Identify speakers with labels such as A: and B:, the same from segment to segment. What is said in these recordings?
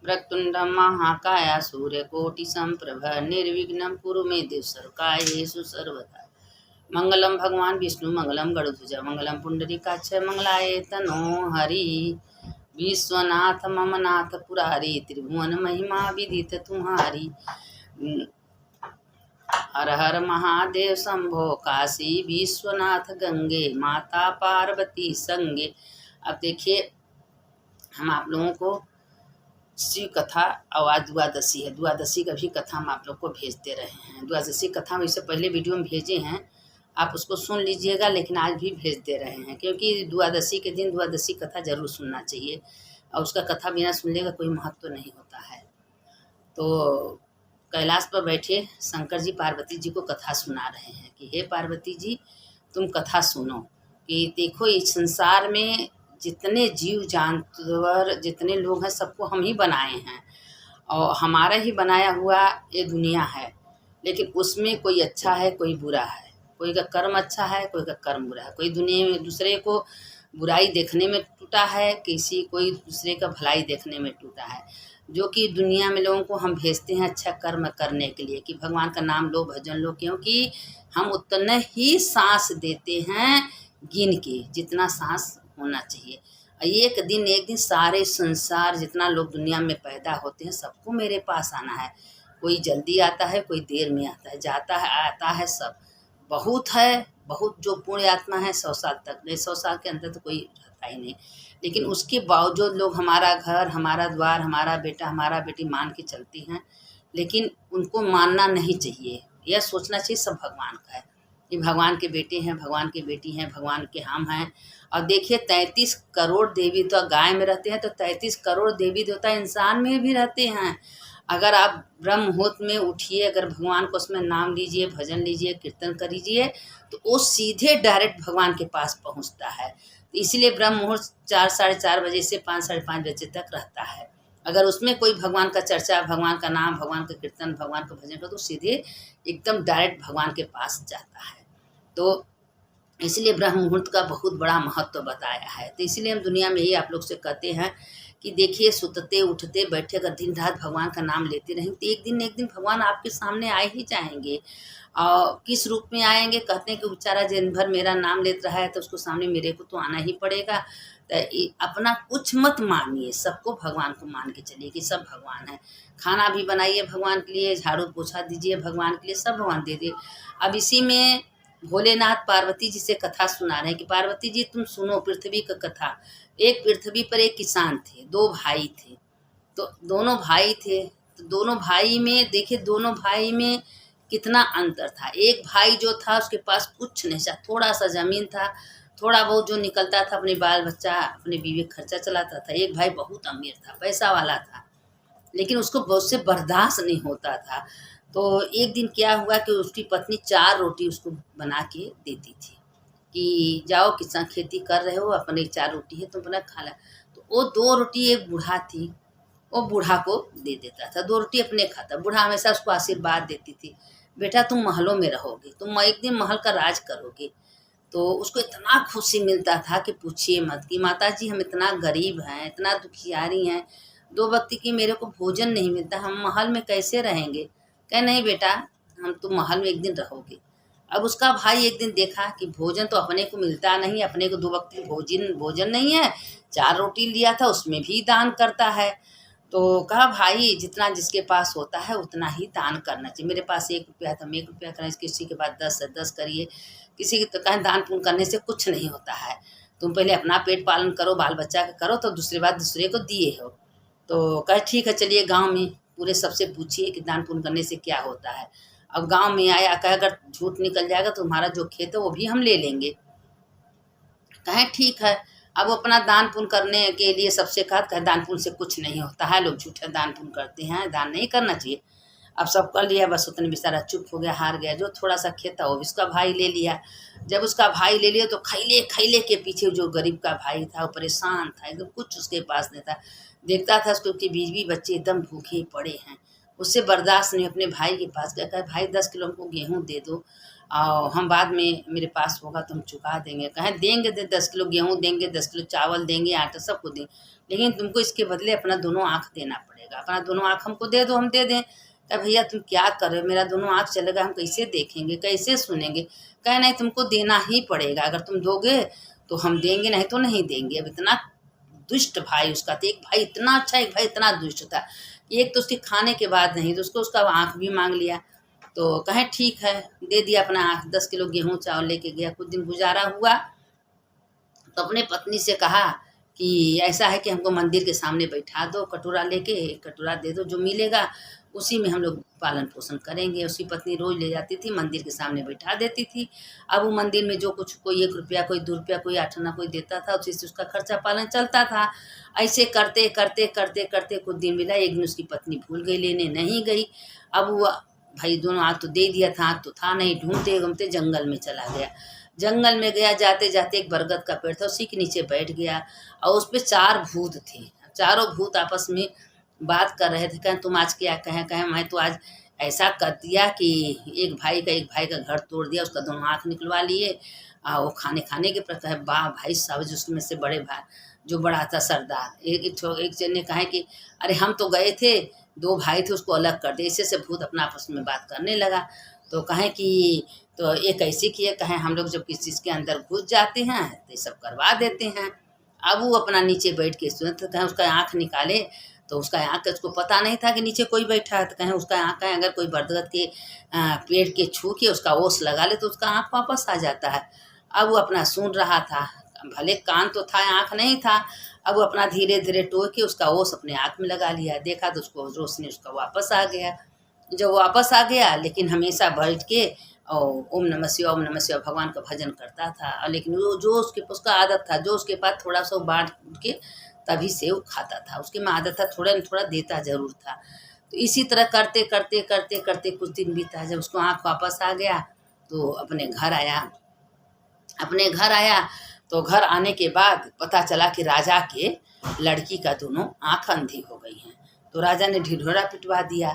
A: वक्रतुंडं महाकाय सूर्यकोटिसम्प्रभ निर्विघ्नं कुरु मे देव सर्वकार्येषु सर्वदा। मंगलम भगवान विष्णु मंगलम गरुड़ध्वज मंगलम पुंडरीकाक्ष मंगलाय तनो हरि। विश्वनाथ मम नाथ पुरारी त्रिभुवन महिमा विदित तुम्हारी। हर हर महादेव शंभो काशी विश्वनाथ गंगे माता पार्वती संगे। अब देखिए हम आप लोगों को शिव कथा और आज द्वादशी है, द्वादशी का भी कथा हम आप लोग को भेजते रहे हैं। द्वादशी कथा हम इससे पहले वीडियो में भेजे हैं, आप उसको सुन लीजिएगा, लेकिन आज भी भेज दे रहे हैं क्योंकि द्वादशी के दिन द्वादशी कथा जरूर सुनना चाहिए और उसका कथा बिना सुनने का कोई महत्व नहीं होता है। तो कैलाश पर बैठे शंकर जी पार्वती जी को कथा सुना रहे हैं कि हे पार्वती जी तुम कथा सुनो कि देखो इस संसार में जितने जीव जानवर जितने लोग हैं सबको हम ही बनाए हैं और हमारा ही बनाया हुआ ये दुनिया है, लेकिन उसमें कोई अच्छा है कोई बुरा है, कोई का कर्म अच्छा है कोई का कर्म बुरा है, कोई दुनिया में दूसरे को बुराई देखने में टूटा है, कोई दूसरे का भलाई देखने में टूटा है। जो कि दुनिया में लोगों को हम भेजते हैं अच्छा कर्म करने के लिए कि भगवान का नाम लो भजन लो, क्योंकि हम उतने ही सांस देते हैं गिन के जितना सांस होना चाहिए। एक दिन सारे संसार जितना लोग दुनिया में पैदा होते हैं सबको मेरे पास आना है। कोई जल्दी आता है कोई देर में आता है, जाता है आता है सब। बहुत है बहुत जो पुण्य आत्मा है 100 साल तक नहीं, 100 साल के अंदर तो कोई रहता ही नहीं, लेकिन उसके बावजूद लोग हमारा घर हमारा द्वार हमारा बेटा हमारा बेटी मान के चलती हैं, लेकिन उनको मानना नहीं चाहिए। यह सोचना चाहिए सब भगवान का है कि भगवान के बेटे हैं भगवान की बेटी हैं भगवान के हम हैं। और देखिए 33 करोड़ देवी देवता गाय में रहते हैं तो 33 करोड़ देवी देवता इंसान में भी रहते हैं। अगर आप ब्रह्म मुहूर्त में उठिए, अगर भगवान को उसमें नाम लीजिए भजन लीजिए कीर्तन करीजिए तो वो सीधे डायरेक्ट भगवान के पास पहुंचता है। तो इसीलिए ब्रह्म मुहूर्त 4 साढ़े 4 बजे से 5 साढ़े 5 बजे तक रहता है। अगर उसमें कोई भगवान का चर्चा भगवान का नाम भगवान का कीर्तन भगवान का भजन करो तो सीधे एकदम डायरेक्ट भगवान के पास जाता है। तो इसलिए ब्रह्म मुहूर्त का बहुत बड़ा महत्व बताया है। तो इसलिए हम दुनिया में ही आप लोग से कहते हैं कि देखिए सुतते उठते बैठे अगर दिन रात भगवान का नाम लेते रहें तो एक दिन भगवान आपके सामने आए ही जाएंगे। और किस रूप में आएंगे, कहते हैं कि बेचारा दिन भर मेरा नाम लेता रहा है तो उसको सामने मेरे को तो आना ही पड़ेगा। तो अपना कुछ मत मानिए, सबको भगवान को मान के चलिए कि सब भगवान है। खाना भी बनाइए भगवान के लिए, झाड़ू पोछा दीजिए भगवान के लिए, सब भगवान दे दिए। अब इसी में भोलेनाथ पार्वती जी से कथा सुना रहे हैं कि पार्वती जी तुम सुनो पृथ्वी का कथा। एक पृथ्वी पर एक किसान थे, 2 भाई थे। तो दोनों भाई थे तो दोनों भाई में देखिए दोनों भाई में कितना अंतर था। एक भाई जो था उसके पास कुछ नहीं था, थोड़ा सा ज़मीन था, थोड़ा बहुत जो निकलता था अपने बाल बच्चा अपने बीवी खर्चा चलाता था। एक भाई बहुत अमीर था पैसा वाला था, लेकिन उसको बहुत से बर्दाश्त नहीं होता था। तो एक दिन क्या हुआ कि उसकी पत्नी 4 रोटी उसको बना के देती थी कि जाओ किसान खेती कर रहे हो अपने 4 रोटी है तुम अपना खा ला। तो वो 2 रोटी एक बूढ़ा थी वो बूढ़ा को दे देता था, 2 रोटी अपने खाता। बूढ़ा हमेशा उसको आशीर्वाद देती थी बेटा तुम महलों में रहोगे, तुम एक दिन महल का राज करोगे। तो उसको इतना खुशी मिलता था कि पूछिए मत कि माता जी हम इतना गरीब हैं इतना दुखियारी हैं, 2 वक्त की मेरे को भोजन नहीं मिलता, हम महल में कैसे रहेंगे। कहे नहीं बेटा हम तुम महल में एक दिन रहोगे। अब उसका भाई एक दिन देखा कि भोजन तो अपने को मिलता नहीं, अपने को 2 वक्त की भोजन नहीं है, 4 रोटी लिया था उसमें भी दान करता है। तो कहा भाई जितना जिसके पास होता है उतना ही दान करना चाहिए। मेरे पास 1 रुपया था मैं 1 रुपया करना, किसी के पास 10 है 10 करिए, किसी के तो कहें दान पुण्य करने से कुछ नहीं होता है। तुम पहले अपना पेट पालन करो बाल बच्चा का करो तो दूसरी बात दूसरे को दिए हो। तो कहे ठीक है चलिए गाँव में पूरे सबसे पूछिए कि दान पुण्य करने से क्या होता है। अब गांव में आया कहे अगर झूठ निकल जाएगा तो तुम्हारा जो खेत है वो भी हम ले लेंगे। कहें ठीक है। अब वो अपना दान पुण्य करने के लिए सबसे कहे दान पुण्य से कुछ नहीं होता है, लोग झूठे दान पुण्य करते हैं, दान नहीं करना चाहिए। अब सब कर लिया, बस उतने बेचारा चुप हो गया हार गया। जो थोड़ा सा खेत था वो भी उसका भाई ले लिया। जब उसका भाई ले लिया तो खैले खैले के पीछे जो गरीब का भाई था वो परेशान था, एकदम कुछ उसके पास नहीं था। देखता था उसको कि बीवी बच्चे एकदम भूखे पड़े हैं, उससे बर्दाश्त नहीं अपने भाई के पास गया। कहा भाई 10 किलो हमको गेहूँ दे दो और हम बाद में मेरे पास होगा तो हम चुका देंगे। कहें देंगे 10 किलो गेहूँ देंगे 10 किलो चावल देंगे आटा सब कुछ देंगे, लेकिन तुमको इसके बदले अपना दोनों आँख देना पड़ेगा। अपना दोनों आँख हमको दे दो, हम दे दें। कहा भैया तुम क्या कर रहे हो, मेरा दोनों आँख चलेगा, हम कैसे देखेंगे, कैसे सुनेंगे। कहे नहीं तुमको देना ही पड़ेगा, अगर तुम दोगे तो हम देंगे, नहीं तो नहीं देंगे। अब इतना दुष्ट भाई उसका था, एक भाई इतना अच्छा, एक भाई इतना दुष्ट था। एक तो उसके खाने के बाद नहीं तो उसको उसका आँख भी मांग लिया। तो कहें ठीक है, दे दिया अपना आँख। 10 किलो गेहूँ चावल लेके गया। कुछ दिन गुजारा हुआ तो अपने पत्नी से कहा कि ऐसा है कि हमको मंदिर के सामने बैठा दो, कटोरा लेके, एक कटोरा दे दो, जो मिलेगा उसी में हम लोग पालन पोषण करेंगे। उसकी पत्नी रोज ले जाती थी, मंदिर के सामने बैठा देती थी। अब वो मंदिर में जो कुछ, कोई 1 रुपया, कोई 2 रुपया, कोई 8 आना कोई देता था, उसी से उसका खर्चा पालन चलता था। ऐसे करते करते करते करते कुछ दिन मिला, एक दिन उसकी पत्नी भूल गई, लेने नहीं गई। अब वो भाई दोनों आँख तो दे दिया था, आँख तो था नहीं, ढूंढते घूमते जंगल में चला गया। जंगल में गया, जाते जाते एक बरगद का पेड़ था, उसी के नीचे बैठ गया और उस पे 4 भूत थे। चारों भूत आपस में बात कर रहे थे। कहें तुम आज क्या कहें, कहें मैं तो आज ऐसा कर दिया कि एक भाई का घर तोड़ दिया, उसका दोनों आँख निकलवा लिए। वो खाने खाने के पर कहे वाह भाई साहब, जिसमें से बड़े भाई जो बड़ा था सरदार, एक जन ने कहा कि अरे हम तो गए थे, 2 भाई थे, उसको अलग कर दे। ऐसे से भूत अपना आपस में बात करने लगा। तो कहें कि तो ये कैसे किए, कहें हम लोग जब किसी चीज़ के अंदर घुस जाते हैं तो ये सब करवा देते हैं। अब वो अपना नीचे बैठ के सुने तो कहें उसका आँख निकाले तो उसका आँख, उसको पता नहीं था कि नीचे कोई बैठा है। तो कहें उसका आँख, कहें अगर कोई बरगद के पेड़ के छू के उसका ओस लगा ले तो उसका आँख वापस आ जाता है। अब वो अपना सुन रहा था, भले कान तो था, आँख नहीं था। अब वो अपना धीरे धीरे टोक के उसका ओस अपने आँख में लगा लिया, देखा तो उसको रोशनी उसका वापस आ गया। जब वापस आ गया, लेकिन हमेशा बैठ के और ओम नमः शिवाय, ओम नमः शिवाय भगवान का भजन करता था। और लेकिन वो जो उसका आदत था, जो उसके पास थोड़ा सा बांट के तभी से वो खाता था, उसके में आदत था, थोड़ा न थोड़ा देता जरूर था। तो इसी तरह करते करते करते करते कुछ दिन बीता। जब उसको आँख वापस आ गया तो अपने घर आया। तो घर आने के बाद पता चला कि राजा के लड़की का दोनों आँख अंधी हो गई हैं। तो राजा ने ढिढोरा पिटवा दिया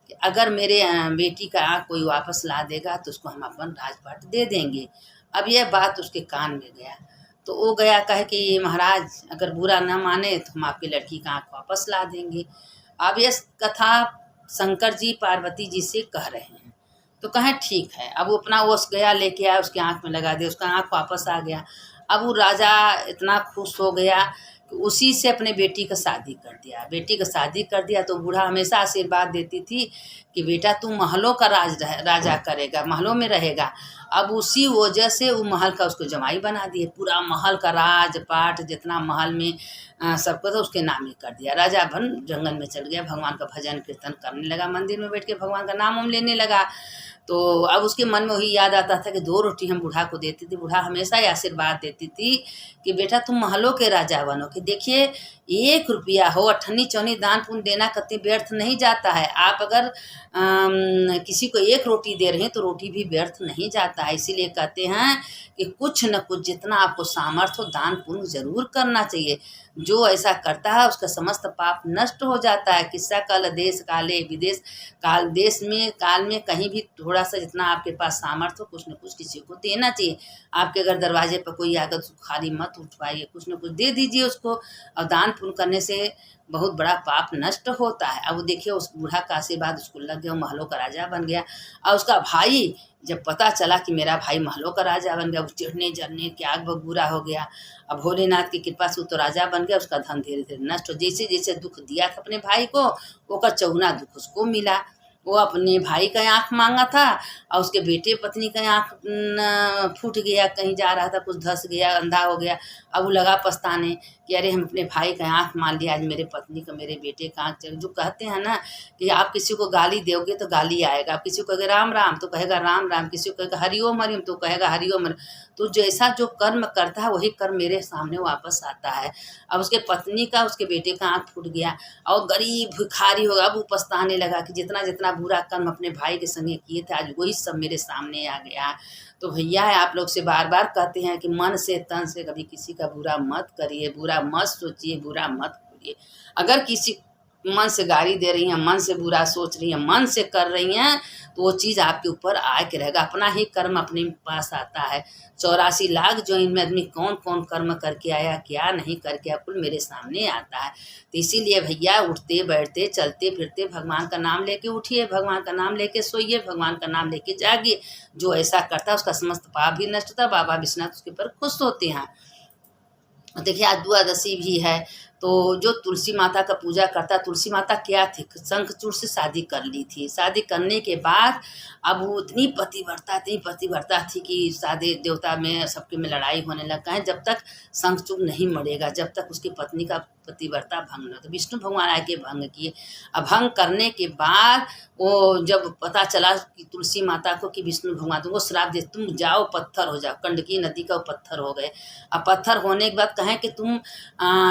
A: कि अगर मेरे बेटी का आँख कोई वापस ला देगा तो उसको हम अपन राजपाट दे देंगे। अब यह बात उसके कान में गया तो वो गया, कहे कि महाराज अगर बुरा न माने तो हम आपकी लड़की का आँख वापस ला देंगे। अब यह कथा शंकर जी पार्वती जी से कह रहे हैं। तो कहें ठीक है। अब वो अपना ओस गया, लेके आया, उसके आँख में लगा दिया, उसका आँख वापस आ गया। अब वो राजा इतना खुश हो गया कि उसी से अपने बेटी का शादी कर दिया। बेटी का शादी कर दिया तो बूढ़ा हमेशा आशीर्वाद देती थी कि बेटा तू महलों का राजा करेगा, महलों में रहेगा। अब उसी वजह से वो महल का उसको जमाई बना दिए। पूरा महल का राजपाट जितना महल में सबको तो उसके नाम ही कर दिया। राजा बन जंगल में चल गया, भगवान का भजन कीर्तन करने लगा, मंदिर में बैठ के भगवान का नाम लेने लगा। तो अब उसके मन में वही याद आता था कि 2 रोटी हम बूढ़ा को देती थी। बूढ़ा हमेशा ही आशीर्वाद देती थी कि बेटा तुम महलों के राजा बनो। कि देखिए 1 रुपया हो, अठन्नी चौनी दान पुण्य देना कतई व्यर्थ नहीं जाता है। आप अगर किसी को 1 रोटी दे रहे हैं तो रोटी भी व्यर्थ नहीं जाता है। इसीलिए कहते हैं कि कुछ न कुछ जितना आपको सामर्थ्य हो दान पुण्य जरूर करना चाहिए। जो ऐसा करता है उसका समस्त पाप नष्ट हो जाता है। किस्सा काल देश काले विदेश, काल देश में काल में कहीं भी थोड़ा सा जितना आपके पास सामर्थ्य हो कुछ न कुछ किसी को देना चाहिए। आपके अगर दरवाजे पर कोई आकर तो खाली मत उठवाइए, कुछ न कुछ दे दीजिए उसको। और दान पुण्य करने से बहुत बड़ा पाप नष्ट होता है। अब देखिए उस बूढ़ा का आशीर्वाद उसको लग गया, महलों का राजा बन गया। और उसका भाई जब पता चला कि मेरा भाई महलों का राजा बन गया, वो चिढ़ने जलने के आग बबूरा हो गया। अब भोलेनाथ की कृपा से वो तो राजा बन गया, उसका धन धीरे धीरे नष्ट हो। जैसे जैसे दुख दिया था अपने भाई को, वो चौगुना दुख उसको मिला। वो अपने भाई का आँख मांगा था और उसके बेटे पत्नी का आँख फूट गया, कहीं जा रहा था कुछ धस गया, अंधा हो गया। अब वो लगा पछताने कि अरे हम अपने भाई का आँख मान लिया, आज मेरे पत्नी का मेरे बेटे का आँख चल। जो कहते हैं ना कि आप किसी को गाली दोगे तो गाली आएगा, आप किसी को कहेगा राम राम तो कहेगा राम राम, किसी को कहेगा हरिओम हरिओम तो कहेगा हरिओम हरिओम। तो जैसा जो कर्म करता है वही कर्म मेरे सामने वापस आता है। अब उसके पत्नी का उसके बेटे का आँख फूट गया और गरीब भिखारी होगा। अब वो पछताने लगा कि जितना जितना बुरा कर्म अपने भाई के संगे किए थे आज वही सब मेरे सामने आ गया। तो भैया आप लोग से बार बार कहते हैं कि मन से तन से कभी किसी का बुरा मत करिए, बुरा मत सोचिए, बुरा मत करिए। अगर किसी मन से गाली दे रही हैं, मन से बुरा सोच रही हैं, मन से कर रही हैं, तो वो चीज़ आपके ऊपर आ के रहेगा। अपना ही कर्म अपने पास आता है। 84 लाख जो इनमें आदमी कौन कौन कर्म करके आया, क्या नहीं करके आया, कुल मेरे सामने आता है। तो इसीलिए भैया उठते बैठते चलते फिरते भगवान का नाम लेके उठिए, भगवान का नाम लेके सोइए, भगवान का नाम लेके जागिए। जो ऐसा करता है उसका समस्त पाप भी नष्ट होता है। बाबा विश्वनाथ उसके ऊपर खुश होते हैं। देखिए आज द्वादशी भी है, तो जो तुलसी माता का पूजा करता, तुलसी माता क्या थी, शंखचूड़ से शादी कर ली थी। शादी करने के बाद अब वो इतनी पतिव्रता थी कि शादी देवता में सबके में लड़ाई होने लगा है। जब तक शंखचूड़ नहीं मरेगा, जब तक उसकी पत्नी का पतिव्रता भंग न, तो विष्णु भगवान आके भंग किए। अब भंग करने के बाद वो जब पता चला कि तुलसी माता को कि विष्णु भगवान तुमको श्राप दे, तुम जाओ पत्थर हो जाओ, गंडकी नदी का वो पत्थर हो गए। अब पत्थर होने के बाद कहें कि तुम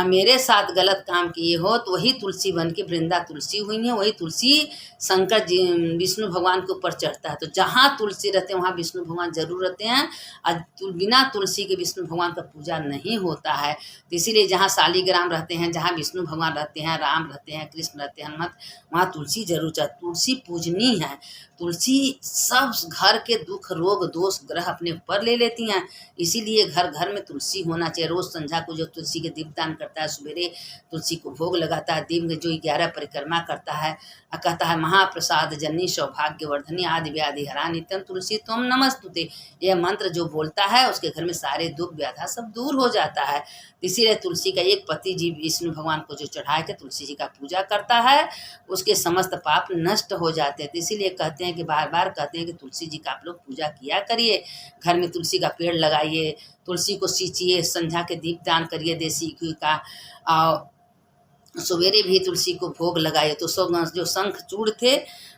A: मेरे साथ गलत काम किए हो, तो वही तुलसी बन के वृंदा तुलसी हुई है। वही तुलसी शंकर जी विष्णु भगवान के ऊपर चढ़ता है। तो जहाँ तुलसी रहते हैं वहाँ विष्णु भगवान जरूर रहते हैं, और बिना तुलसी के विष्णु भगवान का पूजा नहीं होता है। तो इसीलिए जहाँ शालिग्राम रहते हैं, जहाँ विष्णु भगवान रहते हैं, राम रहते हैं, कृष्ण रहते हैं, हनुमत, वहाँ तुलसी जरूर चाहिए। तुलसी पूजनीय है। तुलसी सब घर के दुख रोग दोष ग्रह अपने ऊपर ले लेती हैं। इसीलिए घर घर में तुलसी होना चाहिए। रोज संध्या को जो तुलसी के दीपदान करता है, सवेरे तुलसी को भोग लगाता है, दिन में जो 11 परिक्रमा करता है, कहता है महाप्रसाद जननी सौभाग्यवर्धनी आदि व्याधि हरा नित्यम तुलसी तुम नमस्तुते। यह मंत्र जो बोलता है उसके घर में सारे दुख व्याधा सब दूर हो जाता है। इसीलिए तुलसी का एक पति जी विष्णु भगवान को जो चढ़ा के तुलसी जी का पूजा करता है, उसके समस्त पाप नष्ट हो जाते हैं। तो इसीलिए कहते हैं कि बार बार कहते हैं कि तुलसी जी का आप लोग पूजा किया करिए। घर में तुलसी का पेड़ लगाइए, तुलसी को सींचिए, संध्या के दीप दान करिए देसी घी का, और सवेरे भी तुलसी को भोग लगाए। तो जो शंखचूड़ थे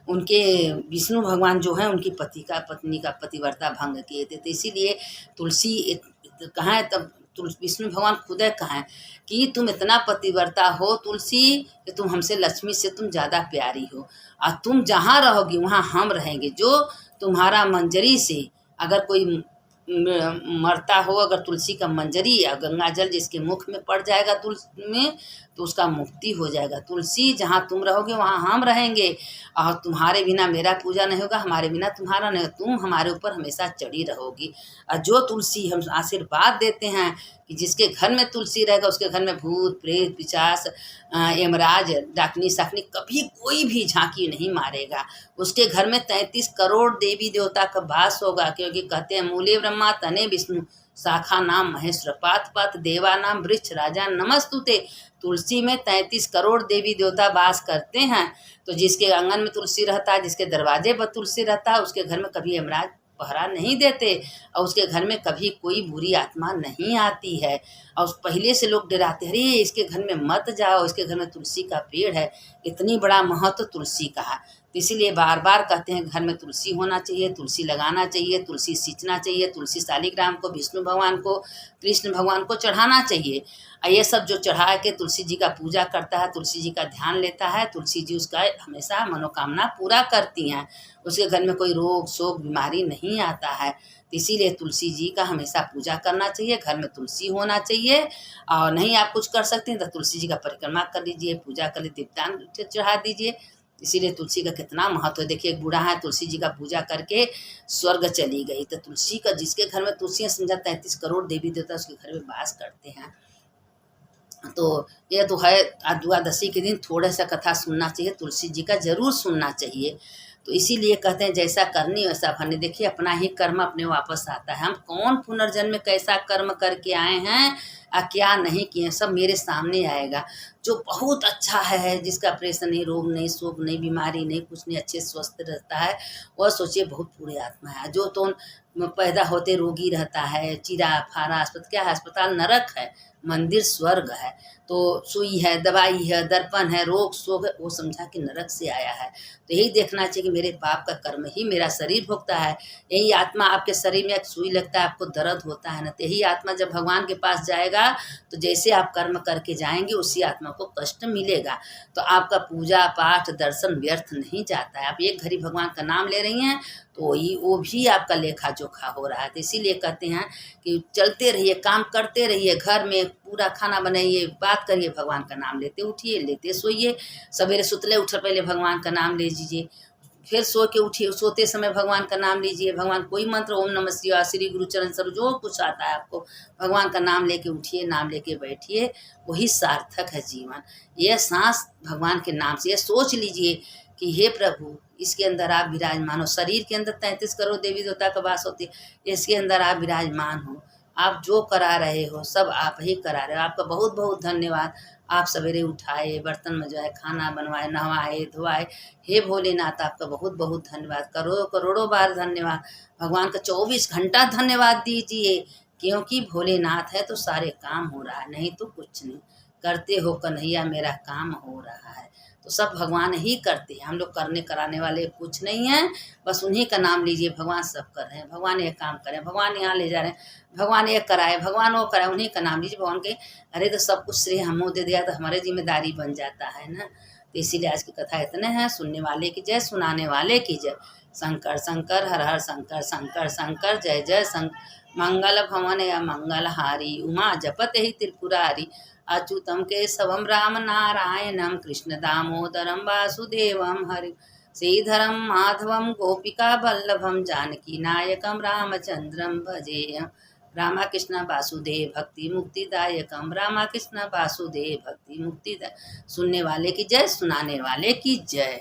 A: उनके विष्णु भगवान जो है उनकी पत्नी का पतिव्रता भंग किए थे। तो इसीलिए तुलसी कहाँ है, तब विष्णु भगवान खुद कहाँ है कि तुम इतना पतिव्रता हो तुलसी, कि तुम हमसे लक्ष्मी से तुम ज़्यादा प्यारी हो, और तुम जहाँ रहोगी वहाँ हम रहेंगे। जो तुम्हारा मंजरी से अगर कोई मरता हो, अगर तुलसी का मंजरी या गंगा जल जिसके मुख में पड़ जाएगा तुलसी में, तो उसका मुक्ति हो जाएगा। तुलसी जहाँ तुम रहोगे वहाँ हम रहेंगे, और तुम्हारे बिना मेरा पूजा नहीं होगा, हमारे बिना तुम्हारा नहीं, तुम हमारे ऊपर हमेशा चढ़ी रहोगी। और जो तुलसी हम आशीर्वाद देते हैं कि जिसके घर में तुलसी रहेगा उसके घर में भूत प्रेत पिशाच यमराज डाकनी साकनी कभी कोई भी झांकी नहीं मारेगा। उसके घर में 33 करोड़ देवी देवता का वास होगा, क्योंकि कहते हैं मूले ब्रह्मा तने विष्णु शाखा नाम महेश्वर पात पात देवा नाम वृक्ष राजा नमस्तुते। तुलसी में 33 करोड़ देवी देवता वास करते हैं। तो जिसके आंगन में तुलसी रहता है, जिसके दरवाजे पर तुलसी रहता है, उसके घर में कभी यमराज पहरा नहीं देते, और उसके घर में कभी कोई बुरी आत्मा नहीं आती है। और पहले से लोग डराते, अरे इसके घर में मत जाओ, इसके घर में तुलसी का पेड़ है। इतनी बड़ा महत्व तुलसी का है। तो इसीलिए बार बार कहते हैं घर में तुलसी होना चाहिए, तुलसी लगाना चाहिए, तुलसी सींचना चाहिए, तुलसी शालिग्राम को विष्णु भगवान को कृष्ण भगवान को चढ़ाना चाहिए। और ये सब जो चढ़ा के तुलसी जी का पूजा करता है, तुलसी जी का ध्यान लेता है, तुलसी जी उसका हमेशा मनोकामना पूरा करती हैं। उसके घर में कोई रोग शोक बीमारी नहीं आता है। इसीलिए तुलसी जी का हमेशा पूजा करना चाहिए, घर में तुलसी होना चाहिए। और नहीं आप कुछ कर सकते हैं तो तुलसी जी का परिक्रमा कर लीजिए, पूजा कर लीजिए, दीपदान चढ़ा दीजिए। इसीलिए तुलसी का कितना महत्व है। देखिए एक बूढ़ा है, तुलसी जी का पूजा करके स्वर्ग चली गई। तो तुलसी का जिसके घर में तुलसी है, समझा 33 करोड़ देवी देवता उसके घर में वास करते हैं। तो ये तो है, द्वादशी के दिन थोड़ा सा कथा सुनना चाहिए, तुलसी जी का जरूर सुनना चाहिए। तो इसीलिए कहते हैं जैसा करनी वैसा भरनी। देखिए अपना ही कर्म अपने वापस आता है। हम कौन पुनर्जन्म में कैसा कर्म करके आए हैं क्या नहीं किए, सब मेरे सामने आएगा। जो बहुत अच्छा है, जिसका ऑपरेशन नहीं, रोग नहीं, शोक नहीं, बीमारी नहीं, कुछ नहीं, अच्छे स्वस्थ रहता है, वह सोचिए बहुत पूरे आत्मा है। जो तो पैदा होते रोगी रहता है, चीरा फारा अस्पताल, क्या है अस्पताल, नरक है, मंदिर स्वर्ग है। तो सुई है, दवाई है, दर्पण है, रोग शोक है, वो समझा कि नरक से आया है। तो यही देखना चाहिए कि मेरे पाप का कर्म ही मेरा शरीर भोगता है। यही आत्मा आपके शरीर में एक सुई लगता है, आपको दर्द होता है ना, तो यही आत्मा जब भगवान के पास जाएगा तो जैसे आप कर्म करके जाएंगे उसी आत्मा आत्माओं को कष्ट मिलेगा। तो आपका पूजा पाठ दर्शन व्यर्थ नहीं जाता है। आप एक घड़ी भगवान का नाम ले रही हैं तो वो भी आपका लेखा जोखा हो रहा है। तो इसीलिए कहते हैं कि चलते रहिए, काम करते रहिए, घर में पूरा खाना बनाइए, बात करिए, भगवान का नाम लेते उठिए, लेते सोइए। सवेरे सुतले उठ पहले भगवान का नाम ले लीजिए, फिर सो के उठिए, सोते समय भगवान का नाम लीजिए। भगवान कोई मंत्र, ओम नमः शिवाय, श्री गुरु चरण सरोज, जो कुछ आता है आपको भगवान का नाम लेके उठिए, नाम लेके बैठिए, वही सार्थक है जीवन। यह सांस भगवान के नाम से, यह सोच लीजिए कि हे प्रभु इसके अंदर आप विराजमान हो। शरीर के अंदर 33 करोड़ देवी देवता का वास होती है, इसके अंदर आप विराजमान हो। आप जो करा रहे हो सब आप ही करा रहे हो। आपका बहुत बहुत धन्यवाद। आप सवेरे उठाए, बर्तन मजवाए, खाना बनवाए, नहवाए धोवाए। हे भोलेनाथ आपका बहुत बहुत धन्यवाद, करोड़ों करोड़ों बार धन्यवाद। भगवान का 24 घंटा धन्यवाद दीजिए, क्योंकि भोलेनाथ है तो सारे काम हो रहा है, नहीं तो कुछ नहीं। करते हो कन्हैया मेरा काम हो रहा है। तो सब भगवान ही करते हैं, हम लोग करने कराने वाले कुछ नहीं हैं। बस उन्हीं का नाम लीजिए, भगवान सब कर रहे हैं, भगवान ये काम करें, भगवान यहाँ ले जा रहे हैं, भगवान ये कराए, भगवान वो कराए, उन्हीं का नाम लीजिए। भगवान के अरे तो सब कुछ श्रेय हमको दे दिया तो हमारे जिम्मेदारी बन जाता है ना। तो इसीलिए आज की कथा इतने हैं। सुनने वाले की जय, सुनाने वाले की जय। शंकर शंकर हर हर शंकर, शंकर शंकर जय जय शंकर। मंगल भवन या मंगलहारी, उमा जपत ही त्रिपुरारी। अच्युतम केशवम राम नारायणम, कृष्ण दामोदरम वासुदेवम हरि। श्रीधरम माधवम गोपिका वल्लभम, जानकी नायकम रामचंद्रम भजेयम। रामाकृष्ण वासुदेव भक्ति मुक्तिदायकम, रामाकृष्ण वासुदेव भक्ति मुक्तिदायक। सुनने वाले की जय, सुनाने वाले की जय।